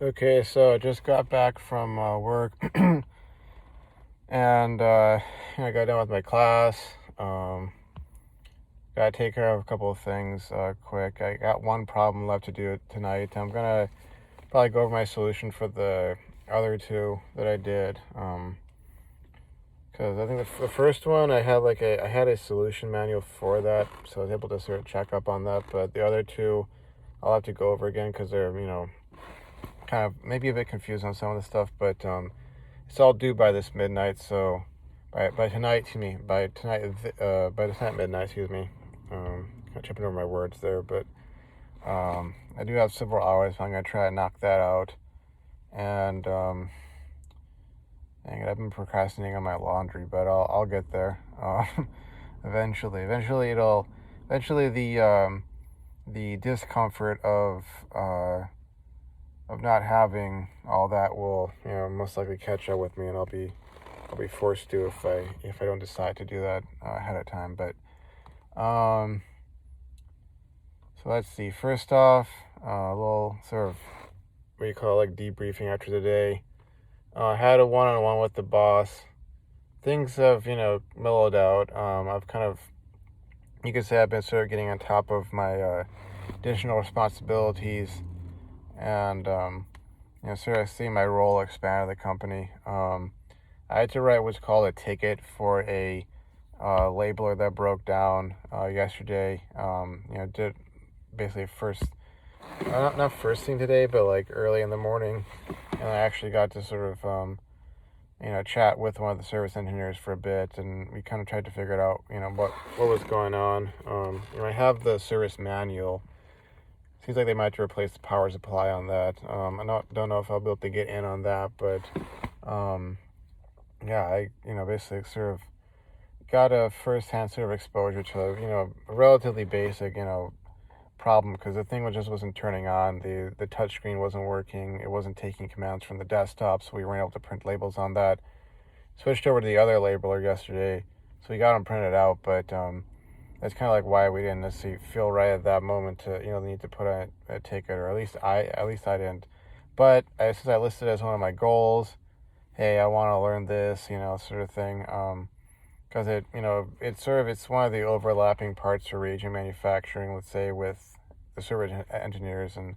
Okay, so I just got back from work and I got done with my class. Gotta take care of a couple of things quick. I got one problem left to do tonight. I'm gonna probably go over my solution for the other two that I did. Because I think the first one I had a solution manual for that, so I was able to sort of check up on that. But the other two, I'll have to go over again because they're kind of maybe a bit confused on some of the stuff, but it's all due by this midnight. So by tonight, by this night midnight, excuse me. Kind of tripping over my words there, but I do have several hours, so I'm gonna try to knock that out. And dang it, I've been procrastinating on my laundry, but I'll get there. Eventually the discomfort of not having all that will most likely catch up with me, and I'll be forced to if I don't decide to do that ahead of time. But so let's see. First off, a little sort of what you call like debriefing after the day. I had a one-on-one with the boss. Things have mellowed out. I've kind of, you could say, I've been sort of getting on top of my additional responsibilities, and sort of seeing my role expand in the company. I had to write what's called a ticket for a labeler that broke down yesterday. Did basically first, not first thing today, but like early in the morning, and I actually got to sort of chat with one of the service engineers for a bit, and we kind of tried to figure out what was going on. I have the service manual. Seems like they might have to replace the power supply on that. I don't know if I'll be able to get in on that, but yeah, I basically sort of got a first-hand sort of exposure to a relatively basic problem, because the thing just wasn't turning on. The touch screen wasn't working. It wasn't taking commands from the desktop, so we weren't able to print labels on that. Switched over to the other labeler yesterday, so we got them printed out, but that's kind of like why we didn't necessarily feel right at that moment to the need to put a ticket, or at least I didn't. But since I listed it as one of my goals, hey, I want to learn this, sort of thing. Because it's one of the overlapping parts for reagent manufacturing, let's say, with the service engineers, and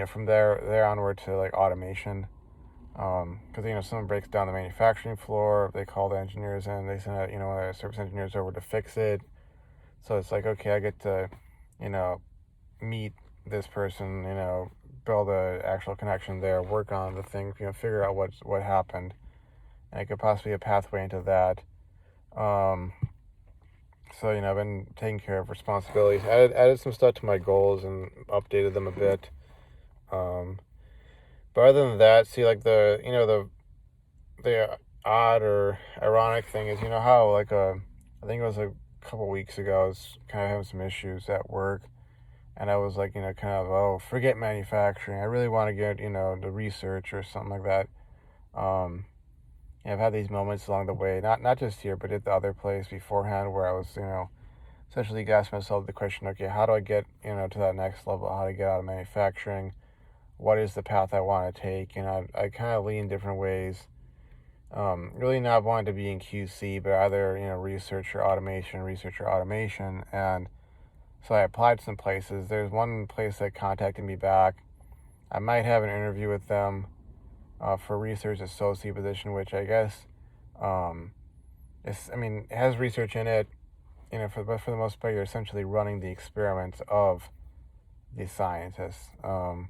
from there onward to like automation. Because someone breaks down the manufacturing floor, they call the engineers in, they send out one of the service engineers over to fix it. So it's like, okay, I get to meet this person, build a actual connection there, work on the thing, figure out what happened, and it could possibly be a pathway into that. So I've been taking care of responsibilities, added some stuff to my goals, and updated them a bit. But other than that, see, like the odd or ironic thing is, how like I think it was a couple weeks ago, I was kind of having some issues at work, and I was like, kind of, oh, forget manufacturing. I really want to get the research or something like that. I've had these moments along the way, not just here, but at the other place beforehand, where I was, essentially asking myself the question, okay, how do I get, to that next level? How to get out of manufacturing? What is the path I want to take? I kind of lean different ways. Really not wanting to be in QC, but either, research or automation. And so I applied some places. There's one place that contacted me back. I might have an interview with them for research associate position, which I guess it has research in it, but for the most part, you're essentially running the experiments of the scientists. So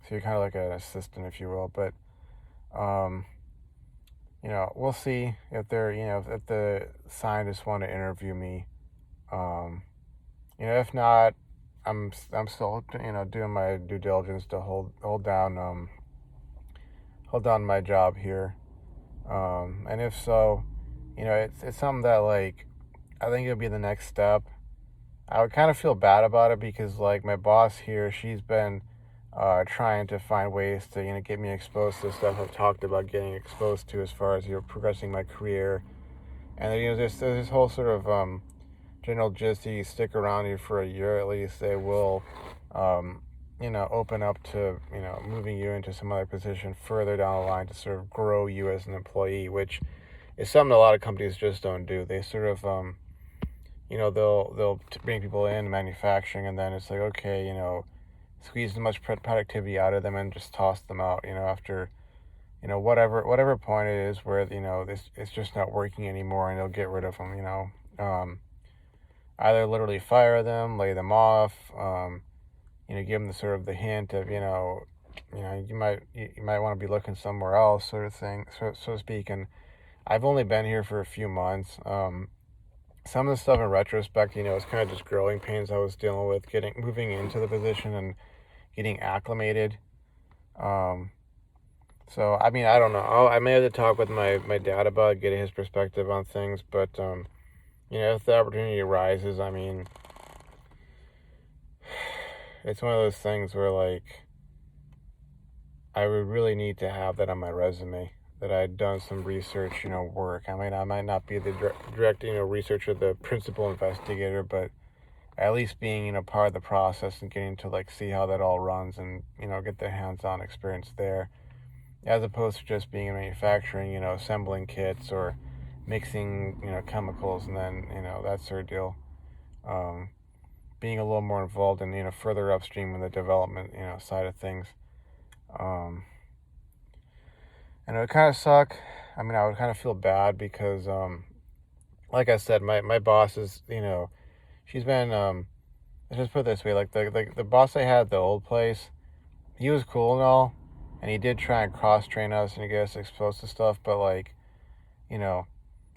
you're kind of like an assistant, if you will. But we'll see if they're, if the scientists want to interview me. If not, I'm still, doing my due diligence to hold down my job here. And if so, it's something that, like, I think it'll be the next step. I would kind of feel bad about it, because like my boss here, she's been trying to find ways to get me exposed to stuff I've talked about getting exposed to, as far as progressing my career. And there's this whole sort of general gist: you stick around here for a year at least, they will open up to, moving you into some other position further down the line to sort of grow you as an employee, which is something a lot of companies just don't do. They sort of, they'll bring people in manufacturing, and then it's like, okay, squeeze as much productivity out of them and just toss them out, after, whatever point it is where, it's just not working anymore, and they'll get rid of them, either literally fire them, lay them off, give them the sort of the hint of, you might want to be looking somewhere else, sort of thing, so to speak. And I've only been here for a few months. Some of the stuff in retrospect, it's kind of just growing pains I was dealing with moving into the position and getting acclimated. So, I mean, I don't know. I may have to talk with my dad about it, getting his perspective on things, but, if the opportunity arises, I mean, it's one of those things where, like, I would really need to have that on my resume, that I'd done some research, work. I mean, I might not be the direct, researcher, the principal investigator, but at least being, part of the process and getting to, like, see how that all runs and, get the hands-on experience there, as opposed to just being in manufacturing, assembling kits or mixing, chemicals and then, that sort of deal. Being a little more involved in, further upstream in the development, side of things. And it would kind of suck. I mean, I would kind of feel bad because, like I said, my boss is, she's been, let's just put it this way, like the boss I had at the old place, he was cool and all, and he did try and cross-train us and get us exposed to stuff, but, like,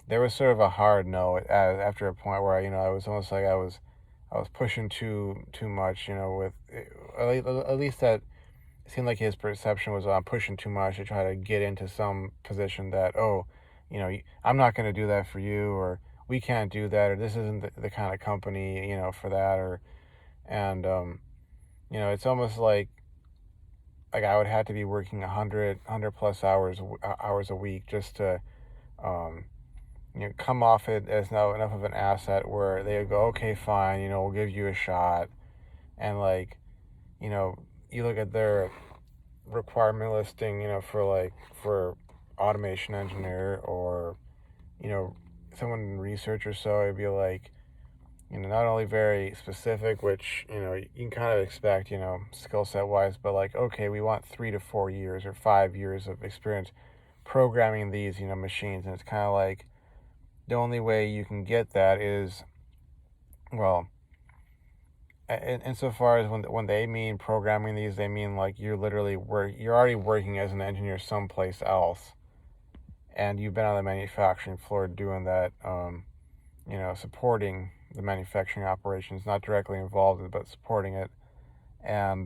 there was sort of a hard no after a point where, I was almost like I was pushing too much, with, at least that, it seemed like his perception was I'm pushing too much to try to get into some position that, I'm not going to do that for you, or we can't do that, or this isn't the kind of company, for that, and it's almost like I would have to be working 100 plus hours a week just to, come off it as now enough of an asset where they would go, okay, fine, we'll give you a shot, and, like, you look at their requirement listing, for automation engineer or, someone in research or so, it'd be like, not only very specific, which, you can kind of expect, skill set wise, but, like, okay, we want 3 to 4 years or 5 years of experience programming these, machines. And it's kind of like the only way you can get that is, well, insofar as when they mean programming these, they mean like you're already working as an engineer someplace else, and you've been on the manufacturing floor doing that, supporting the manufacturing operations, not directly involved in it, but supporting it, and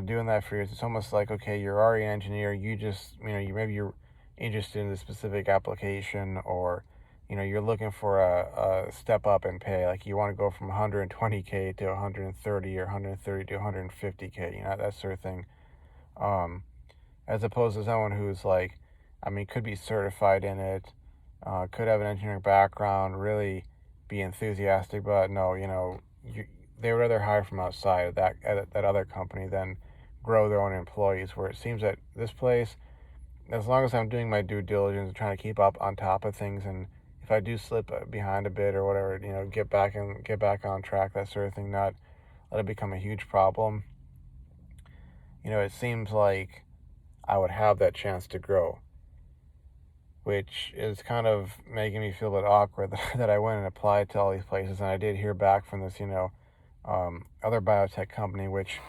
doing that for years. It's almost like, okay, you're already an engineer. You just, maybe you're interested in the specific application, or you're looking for a step up in pay. Like, you want to go from 120K to 130, or 130 to 150K, that sort of thing. As opposed to someone who's like, I mean, could be certified in it, could have an engineering background, really be enthusiastic, but no, they would rather hire from outside of that other company than grow their own employees. Where it seems that this place, as long as I'm doing my due diligence and trying to keep up on top of things, and if I do slip behind a bit or whatever, get back on track, that sort of thing, not let it become a huge problem. It seems like I would have that chance to grow, which is kind of making me feel a bit awkward that I went and applied to all these places, and I did hear back from this, other biotech company, which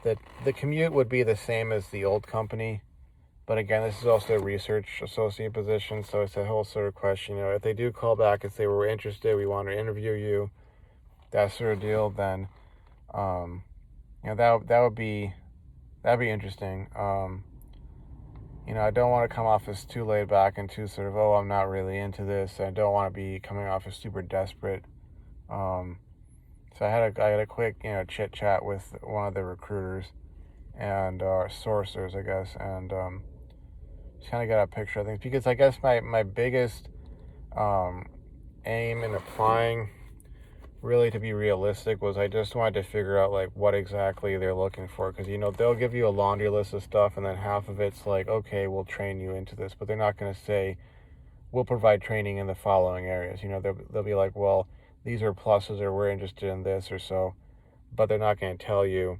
the commute would be the same as the old company. But again, this is also a research associate position, so it's a whole sort of question. If they do call back and say, we're interested, we want to interview you, that sort of deal, then, that'd be interesting. I don't want to come off as too laid back and too sort of, I'm not really into this. I don't want to be coming off as super desperate. So I had a quick, chit chat with one of the recruiters and sourcers, I guess, and just kind of got a picture of things, because I guess my biggest aim in applying really, to be realistic, was I just wanted to figure out like what exactly they're looking for, because they'll give you a laundry list of stuff, and then half of it's like, okay, we'll train you into this, but they're not going to say we'll provide training in the following areas. They'll be like, well, these are pluses, or we're interested in this or so, but they're not going to tell you,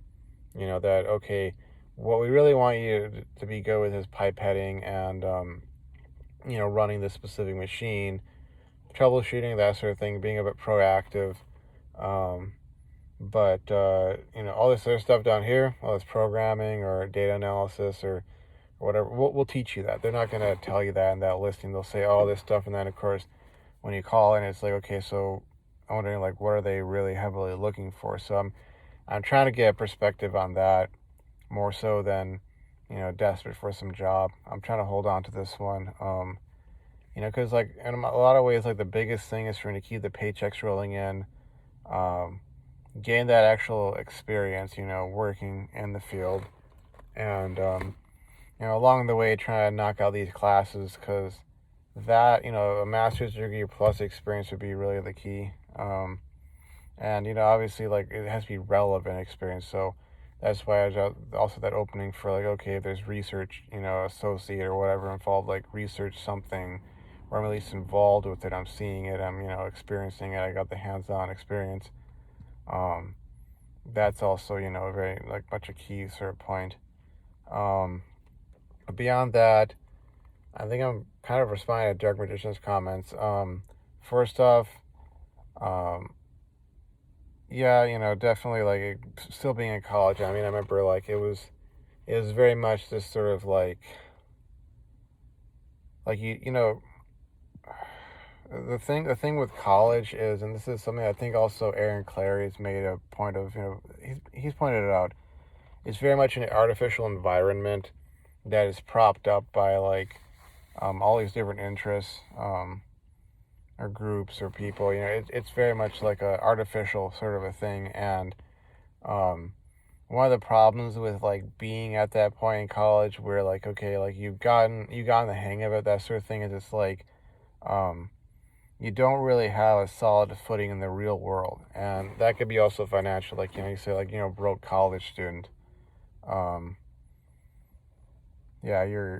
that, okay, what we really want you to be good with is pipetting and running this specific machine, troubleshooting, that sort of thing, being a bit proactive. um, but all this other stuff down here, all this programming or data analysis or whatever, we'll teach you that. They're not going to tell you that in that listing. They'll say all this stuff, and then of course when you call in, it's like, okay, so I'm wondering, like, what are they really heavily looking for? So I'm trying to get a perspective on that more so than desperate for some job. I'm trying to hold on to this one, because like in a lot of ways, like the biggest thing is for me to keep the paychecks rolling in, gain that actual experience, working in the field, and along the way trying to knock out these classes, because that, a master's degree plus experience would be really the key. And obviously, like, it has to be relevant experience. So that's why I was also that opening for, like, okay, if there's research, associate or whatever involved, like research something, or I'm at least involved with it, I'm seeing it, I'm experiencing it, I got the hands-on experience. That's also very, like, much a key sort of point. But beyond that, I think I'm kind of responding to Dark Magician's comments. First off, yeah, definitely, like, still being in college. I mean, I remember, like, it was very much this sort of like the thing with college is, and this is something I think also Aaron Clary's made a point of, he's pointed it out. It's very much an artificial environment that is propped up by, like, all these different interests, or groups or people. It's very much like a artificial sort of a thing. And one of the problems with, like, being at that point in college where, like, okay, like, you've gotten the hang of it, that sort of thing, is it's like, you don't really have a solid footing in the real world. And that could be also financial, like, you say, like, broke college student. Yeah,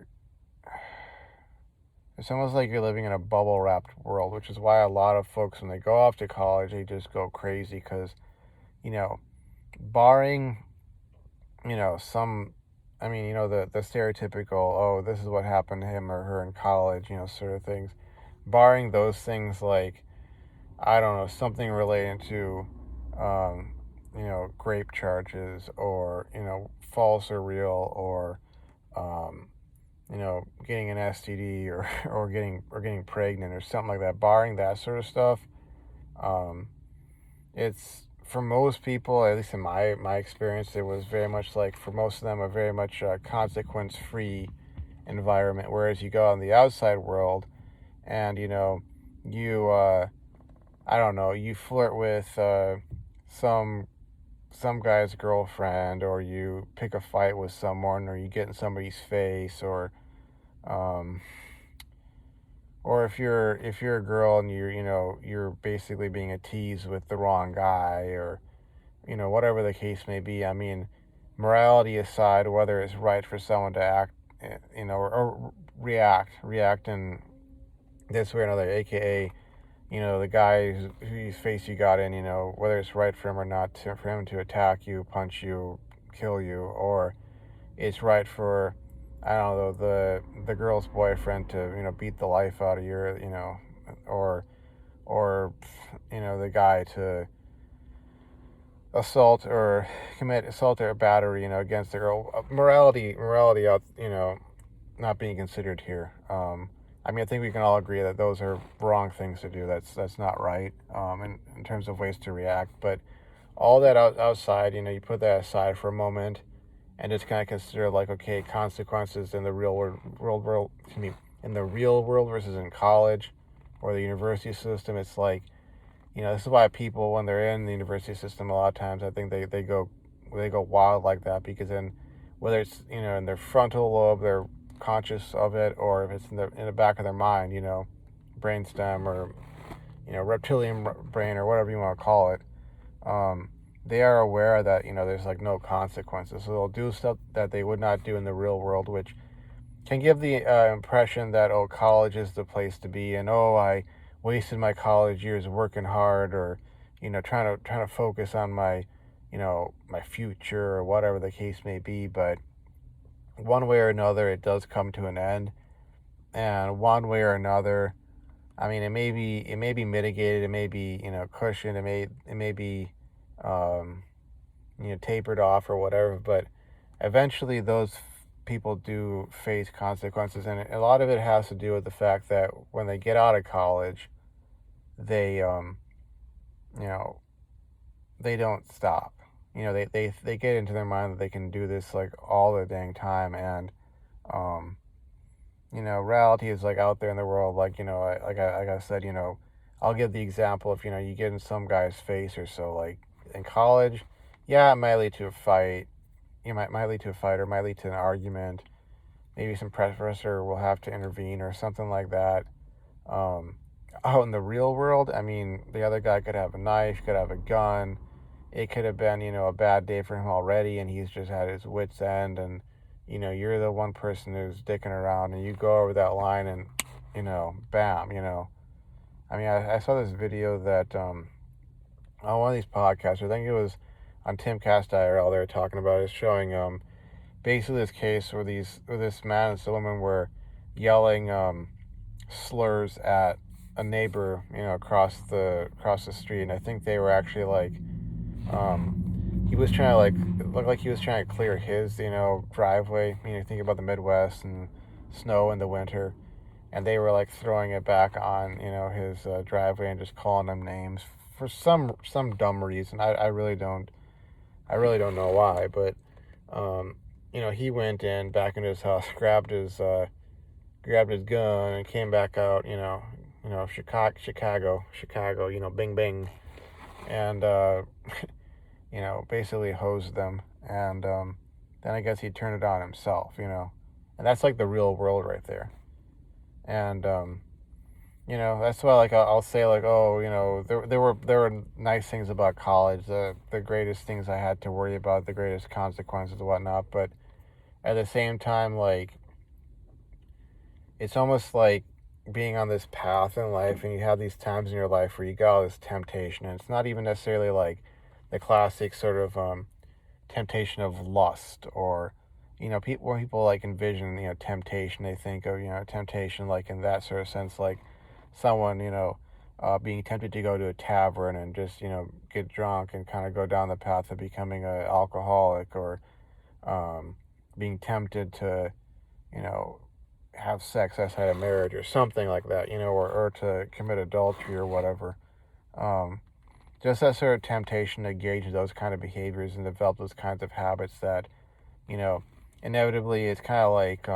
it's almost like you're living in a bubble wrapped world, which is why a lot of folks, when they go off to college, they just go crazy, because, barring, some, I mean, the stereotypical, oh, this is what happened to him or her in college, sort of things. Barring those things, like, I don't know, something related to, grape charges, or, false or real, or, getting an STD, or or getting pregnant or something like that. Barring that sort of stuff, it's, for most people, at least in my experience, it was very much like, for most of them, a very much consequence-free environment. Whereas you go out in the outside world, and you I don't know, you flirt with some guy's girlfriend, or you pick a fight with someone, or you get in somebody's face, or if you're a girl and you're basically being a tease with the wrong guy, or whatever the case may be. I mean, morality aside, whether it's right for someone to act, or react in this way or another, aka the guy whose face you got in, whether it's right for him or not, for him to attack you, punch you, kill you, or it's right for, I don't know, the girl's boyfriend to beat the life out of your, or the guy to assault or commit assault or battery, against the girl. Morality out, not being considered here. I mean, I think we can all agree that those are wrong things to do. That's not right, in terms of ways to react. But all that outside, you put that aside for a moment, and just kind of consider, like, okay, consequences in the real world, in the real world versus in college or the university system. It's like, this is why people, when they're in the university system, a lot of times I think they go wild like that, because then, whether it's in their frontal lobe, they're conscious of it, or if it's in the back of their mind, brainstem, or reptilian brain or whatever you want to call it, they are aware that, there's like no consequences. So they'll do stuff that they would not do in the real world, which can give the impression that, oh, college is the place to be, and oh, I wasted my college years working hard, or trying to focus on my my future, or whatever the case may be. But one way or another, it does come to an end, and one way or another, I mean, it may be mitigated, it may be cushioned, it may be tapered off or whatever, but eventually those people do face consequences, and a lot of it has to do with the fact that when they get out of college, they you know they don't stop. They get into their mind that they can do this like all the dang time, and um reality is like out there in the world, like like I said, I'll give the example of you get in some guy's face or so, like in college. Yeah, it might lead to a fight. Might lead to a fight, or might lead to an argument. Maybe some professor will have to intervene or something like that. Um, Out in the real world, I mean, the other guy could have a knife, could have a gun. It could have been, a bad day for him already, and he's just had his wits end, and you're the one person who's dicking around, and you go over that line, and bam. I mean, I saw this video that on one of these podcasts, I think it was on Tim Cast IRL, they were talking about it, showing basically this case where this man and this woman were yelling slurs at a neighbor, across the street, and I think they were actually like, he was trying to like, it looked like he was trying to clear his, driveway. Think about the Midwest and snow in the winter, and they were like throwing it back on, his driveway, and just calling them names for some dumb reason. I really don't know why, but he went back into his house, grabbed his gun, and came back out, Chicago, bing bing, and basically hosed them, and then I guess he turned it on himself, and that's like the real world right there, and that's why, like, I'll say, like, oh, there were nice things about college, the greatest things I had to worry about, the greatest consequences and whatnot, but at the same time, like, it's almost like being on this path in life, and you have these times in your life where you got all this temptation, and it's not even necessarily like the classic sort of temptation of lust, or when people like envision temptation, they think of temptation like in that sort of sense, like someone being tempted to go to a tavern and just get drunk and kind of go down the path of becoming an alcoholic, or being tempted to have sex outside of marriage or something like that, or to commit adultery or whatever. Just that sort of temptation to engage those kind of behaviors and develop those kinds of habits that, inevitably it's kind of like,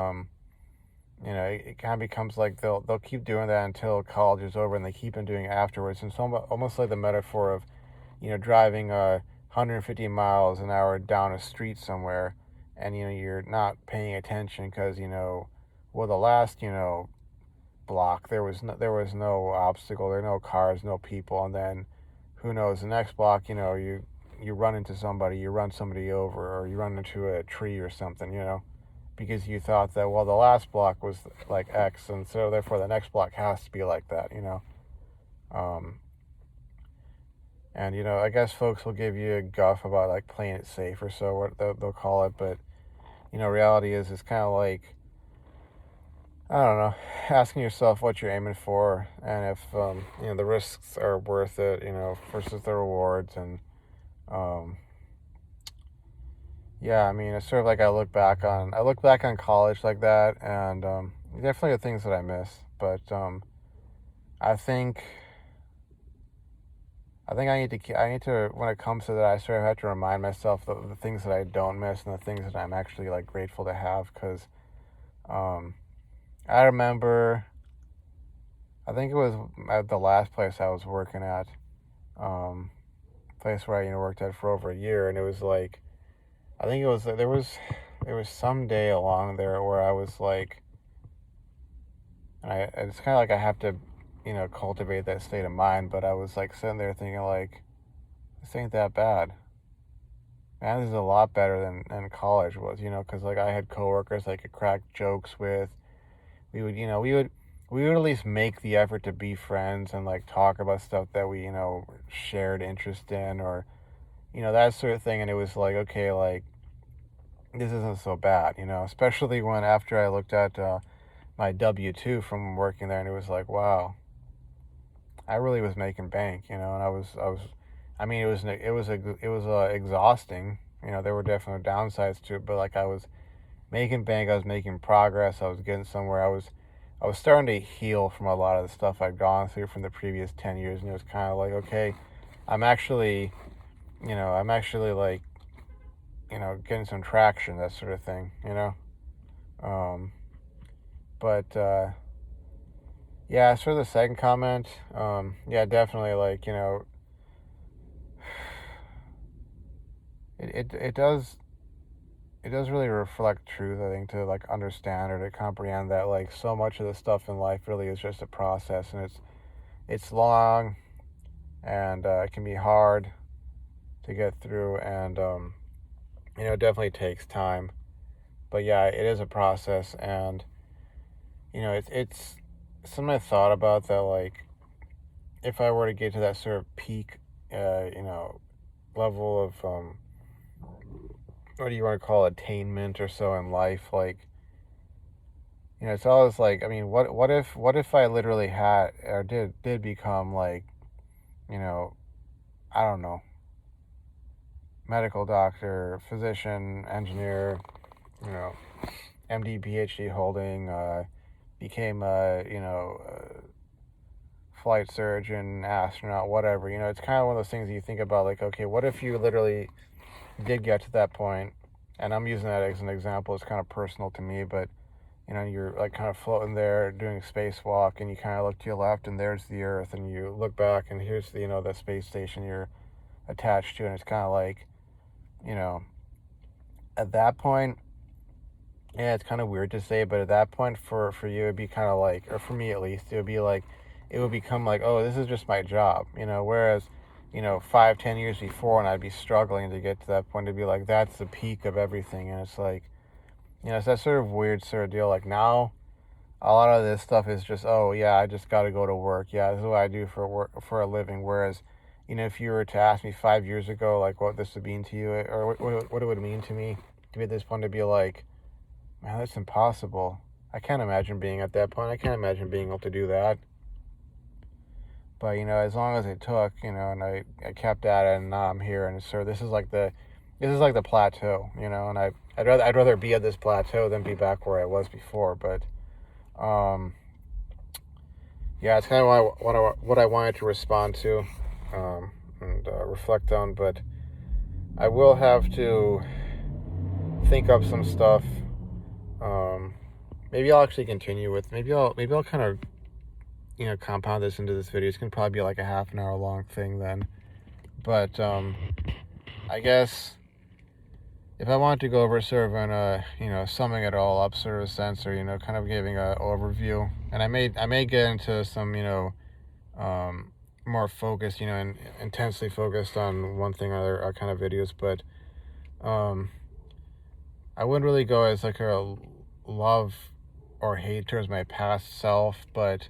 it kind of becomes like they'll keep doing that until college is over, and they keep on doing it afterwards. And it's almost like the metaphor of, driving 150 miles an hour down a street somewhere, and you're not paying attention because well, the last block there was no obstacle, there were no cars, no people, and then who knows, the next block you run into somebody, you run somebody over, or you run into a tree or something, because you thought that, well, the last block was like X, and so therefore the next block has to be like that, and I guess folks will give you a guff about like playing it safe or so, what they'll call it, but reality is it's kind of like, I don't know, asking yourself what you're aiming for, and if the risks are worth it, versus the rewards. And yeah, I mean, it's sort of like I look back on college like that, and definitely the things that I miss, but I think I need to, when it comes to that, I sort of have to remind myself the things that I don't miss, and the things that I'm actually like grateful to have, because I remember, I think it was at the last place I was working at, place where I worked at for over a year, and it was like, I think it was, there was some day along there where I was like, and it's kind of like I have to cultivate that state of mind. But I was like sitting there thinking like, this ain't that bad. Man, this is a lot better than college was, because like I had coworkers I could crack jokes with. We would, we would at least make the effort to be friends and like talk about stuff that we, shared interest in, or, that sort of thing. And it was like, okay, like this isn't so bad, especially when after I looked at my W-2 from working there, and it was like, wow, I really was making bank, and I mean, it was exhausting. There were definitely downsides to it, but like I was making bank, I was making progress, I was getting somewhere. I was starting to heal from a lot of the stuff I'd gone through from the previous 10 years, and it was kind of like, okay, I'm actually, like, getting some traction, that sort of thing, but yeah, as for the second comment, yeah, definitely, like, it does really reflect truth, I think, to like understand or to comprehend that like so much of the stuff in life really is just a process, and it's long, and it can be hard to get through, and it definitely takes time. But yeah, it is a process, and it's something I thought about, that like if I were to get to that sort of peak, level of what do you want to call it, attainment or so in life, like it's always like, I mean, what if I literally had or did become like, I don't know, medical doctor, physician, engineer, you know, MD, PhD holding, became a, flight surgeon, astronaut, whatever. It's kind of one of those things that you think about, like, okay, what if you literally did get to that point? And I'm using that as an example. It's kind of personal to me, but you're like kind of floating there doing a spacewalk, and you kind of look to your left, and there's the Earth, and you look back, and here's the the space station you're attached to, and it's kind of like, at that point, yeah, it's kind of weird to say, but at that point, for you, it'd be kind of like, or for me at least, it would be like, it would become like, oh, this is just my job, whereas 5-10 years before, and I'd be struggling to get to that point, to be like, that's the peak of everything. And it's like, it's that sort of weird sort of deal. Like now, a lot of this stuff is just, oh yeah, I just got to go to work. Yeah, this is what I do for work, for a living. Whereas, if you were to ask me 5 years ago, like what this would mean to you, or what it would mean to me to be at this point, to be like, man, that's impossible. I can't imagine being at that point. I can't imagine being able to do that. But as long as it took, and I kept at it, and now I'm here, and so this is like the plateau, and I'd rather be at this plateau than be back where I was before. But yeah, it's kind of what I wanted to respond to, and reflect on. But I will have to think up some stuff. Maybe I'll actually continue with. Maybe I'll kind of compound this into this video. It's gonna probably be like a half an hour long thing then. But I guess if I wanted to go over sort of in a summing it all up sort of sense, or kind of giving an overview, and I may get into some more focused, and intensely focused on one thing or other kind of videos, but I wouldn't really go as like a love or hate towards my past self, but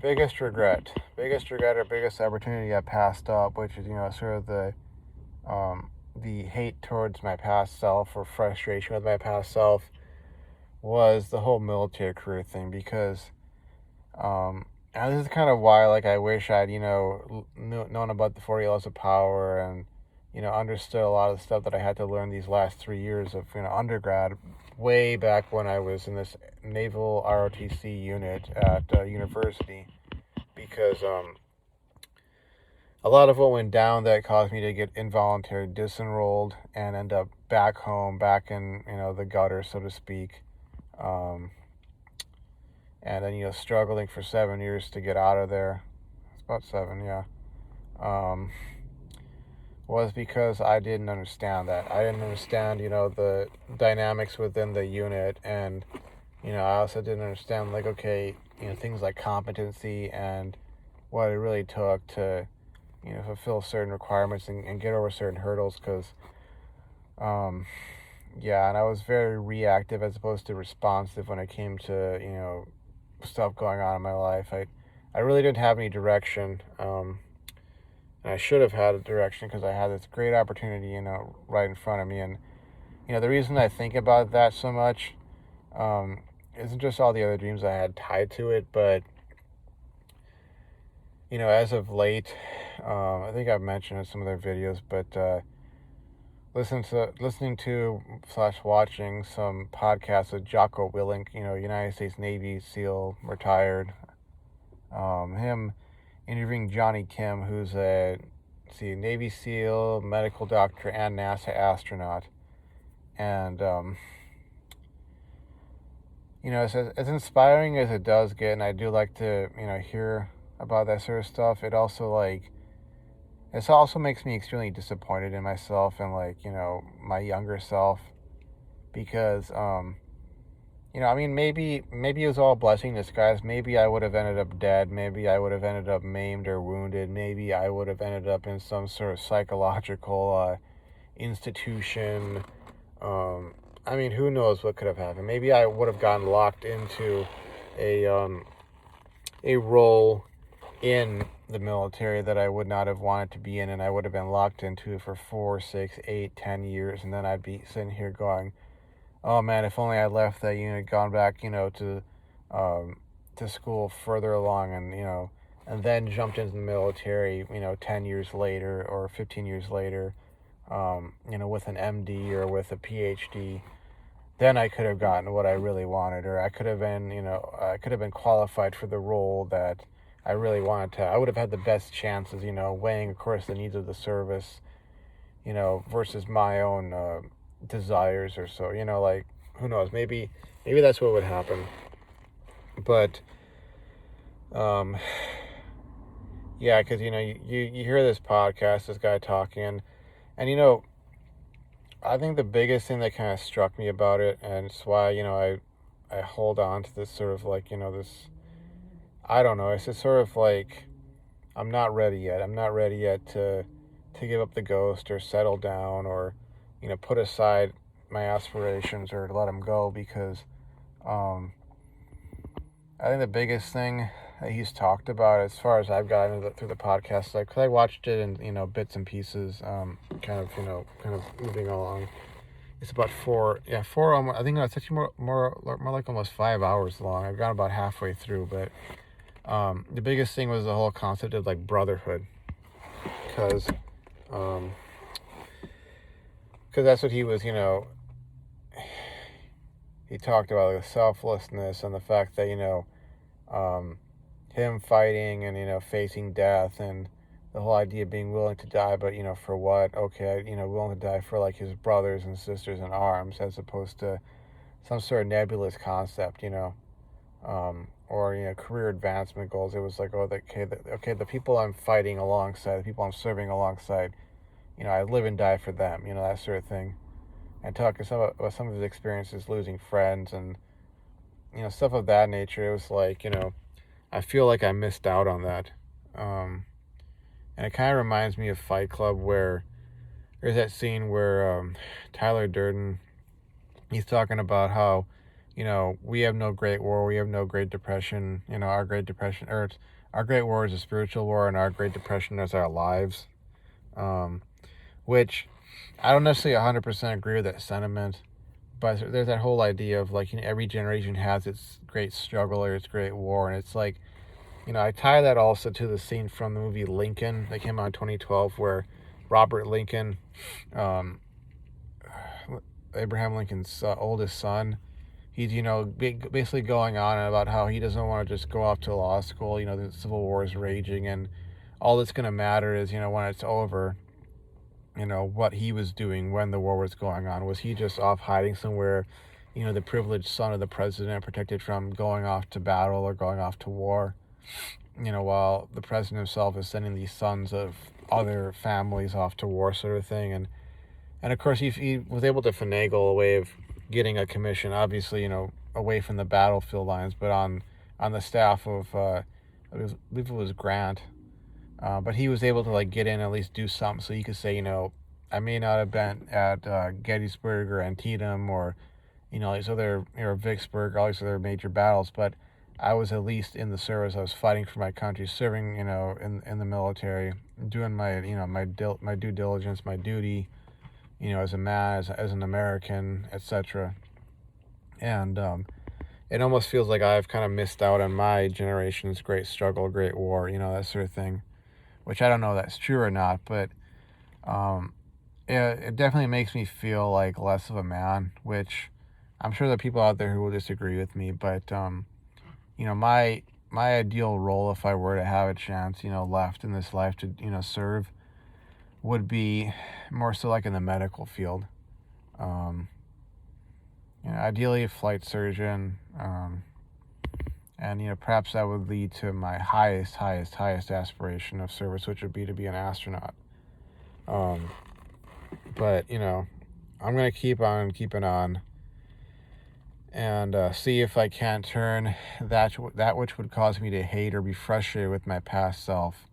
biggest regret or biggest opportunity I passed up, which is sort of the hate towards my past self, or frustration with my past self, was the whole military career thing. Because and this is kind of why, like, I wish I'd known about the 40 laws of power, and understood a lot of the stuff that I had to learn these last 3 years of undergrad, way back when I was in this Naval ROTC unit at university. Because a lot of what went down that caused me to get involuntary disenrolled and end up back home, back in the gutter, so to speak, and then struggling for 7 years to get out of there. It's about 7, yeah. Was because I didn't understand that. I didn't understand, the dynamics within the unit, and I also didn't understand, like, okay, things like competency and what it really took to, fulfill certain requirements and get over certain hurdles. Because, um, yeah, and I was very reactive as opposed to responsive when it came to, stuff going on in my life. I really didn't have any direction. And I should have had a direction because I had this great opportunity, right in front of me. And, the reason I think about that so much um, isn't just all the other dreams I had tied to it, but, as of late, I think I've mentioned in some of their videos, but listening to / watching some podcasts with Jocko Willink, United States Navy SEAL, retired, him interviewing Johnny Kim, who's a Navy SEAL, medical doctor, and NASA astronaut. And, as inspiring as it does get, and I do like to, hear about that sort of stuff, it also makes me extremely disappointed in myself and, like, my younger self. Because, maybe it was all blessing in disguise. Maybe I would have ended up dead. Maybe I would have ended up maimed or wounded. Maybe I would have ended up in some sort of psychological institution. Who knows what could have happened? Maybe I would have gotten locked into a role in the military that I would not have wanted to be in, and I would have been locked into for 4, 6, 8, 10 years, and then I'd be sitting here going, "Oh man, if only I left that unit, gone back, to school further along, and then jumped into the military, 10 years later or 15 years later, with an MD or with a PhD, then I could have gotten what I really wanted, or I could have been qualified for the role that I really wanted to. I would have had the best chances, weighing, of course, the needs of the service, versus my own desires or so, like, who knows, maybe that's what would happen. But, yeah, because, you hear this podcast, this guy talking, and I think the biggest thing that kind of struck me about it, and it's why, I hold on to this sort of, like, this, I don't know, it's just sort of like, I'm not ready yet. I'm not ready yet to give up the ghost or settle down or, put aside my aspirations or let them go, because I think the biggest thing that he's talked about, as far as I've gotten through the podcast, like, cause I watched it in bits and pieces, kind of moving along. It's about four. I think it's actually more like almost 5 hours long. I've gone about halfway through, but the biggest thing was the whole concept of, like, brotherhood, because that's what he was. He talked about, like, the selflessness and the fact that him fighting and facing death, and the whole idea of being willing to die, but for what? Okay, willing to die for, like, his brothers and sisters in arms, as opposed to some sort of nebulous concept, or career advancement goals. It was like, oh, the people I'm fighting alongside, the people I'm serving alongside, I live and die for them, that sort of thing. And talking about some of his experiences losing friends and stuff of that nature. It was like, I feel like I missed out on that. And it kind of reminds me of Fight Club, where there's that scene where Tyler Durden, he's talking about how, we have no great war, we have no Great Depression. Our Great Depression, or our Great War is a spiritual war, and our Great Depression is our lives. Which I don't necessarily 100% agree with that sentiment, but there's that whole idea of, like, every generation has its great struggle or its great war, and it's like, I tie that also to the scene from the movie Lincoln that came out in 2012, where Robert Lincoln, Abraham Lincoln's oldest son, he's, basically going on about how he doesn't want to just go off to law school. The Civil War is raging, and all that's going to matter is, when it's over, what he was doing when the war was going on. Was he just off hiding somewhere, the privileged son of the president, protected from going off to battle or going off to war, while the president himself is sending these sons of other families off to war, sort of thing. And of course, he was able to finagle a way of getting a commission. Obviously, away from the battlefield lines, but on the staff of I believe it was Grant. But he was able to like get in and at least do something, so you could say, I may not have been at Gettysburg or Antietam or these other, Vicksburg, all these other major battles, but I was at least in the service. I was fighting for my country, serving, in the military, doing my, my due diligence, my duty, as a man, as an American, etc. And it almost feels like I've kind of missed out on my generation's great struggle, great war, that sort of thing, which I don't know if that's true or not, but it definitely makes me feel like less of a man, which I'm sure there are people out there who will disagree with me, but my ideal role, if I were to have a chance, left in this life to, serve, would be more so like in the medical field. Ideally a flight surgeon, and perhaps that would lead to my highest aspiration of service, which would be to be an astronaut. But I'm gonna keep on keeping on, and see if I can't turn that which would cause me to hate or be frustrated with my past self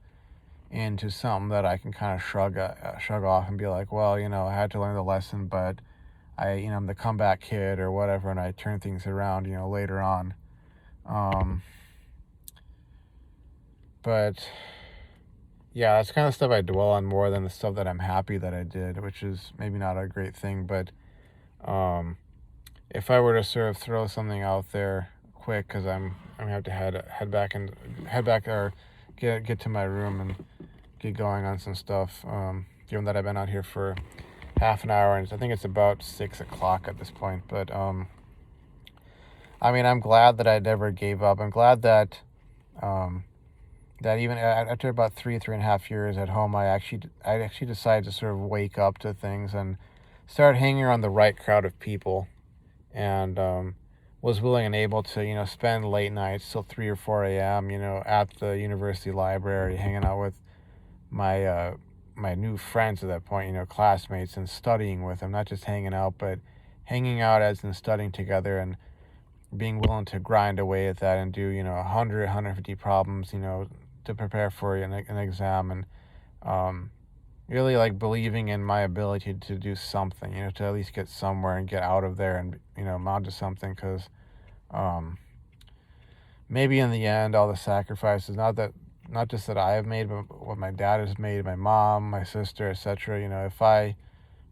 into something that I can kind of shrug off and be like, well, I had to learn the lesson, but I'm the comeback kid or whatever, and I turn things around, later on. But yeah, that's kind of stuff I dwell on more than the stuff that I'm happy that I did, which is maybe not a great thing. But if I were to sort of throw something out there quick, because I'm gonna have to head back or get to my room and get going on some stuff. Given that I've been out here for half an hour, and I think it's about 6 o'clock at this point. But I'm glad that I never gave up. I'm glad that that even after about 3.5 years at home, I actually decided to sort of wake up to things and start hanging around the right crowd of people, and was willing and able to spend late nights till 3 or 4 a.m. At the university library, hanging out with my my new friends at that point, classmates, and studying with them, not just hanging out, but hanging out as in studying together, and being willing to grind away at that and do 150 problems to prepare for an exam, and really like believing in my ability to do something, to at least get somewhere and get out of there and amount to something, because maybe in the end all the sacrifices, not just that I have made, but what my dad has made, my mom, my sister, etc. If I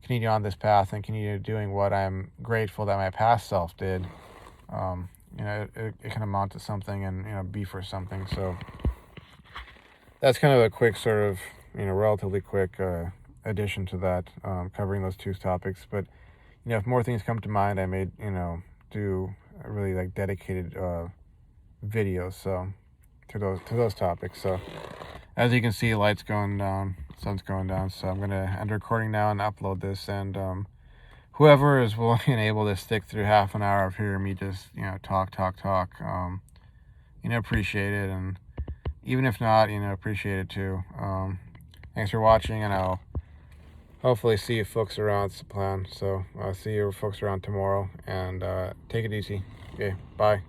continue on this path and continue doing what I'm grateful that my past self did, it can amount to something and be for something. So that's kind of a quick sort of, relatively quick addition to that, covering those two topics. But, if more things come to mind, I may, do a really like dedicated videos, so to those topics. So as you can see, light's going down, sun's going down. So I'm gonna end recording now and upload this, and whoever is willing and able to stick through half an hour of hearing me just talk, appreciate it, and even if not, appreciate it too. Thanks for watching, and I'll hopefully see you folks around. It's the plan. So I'll see you folks around tomorrow, and take it easy. Okay, bye.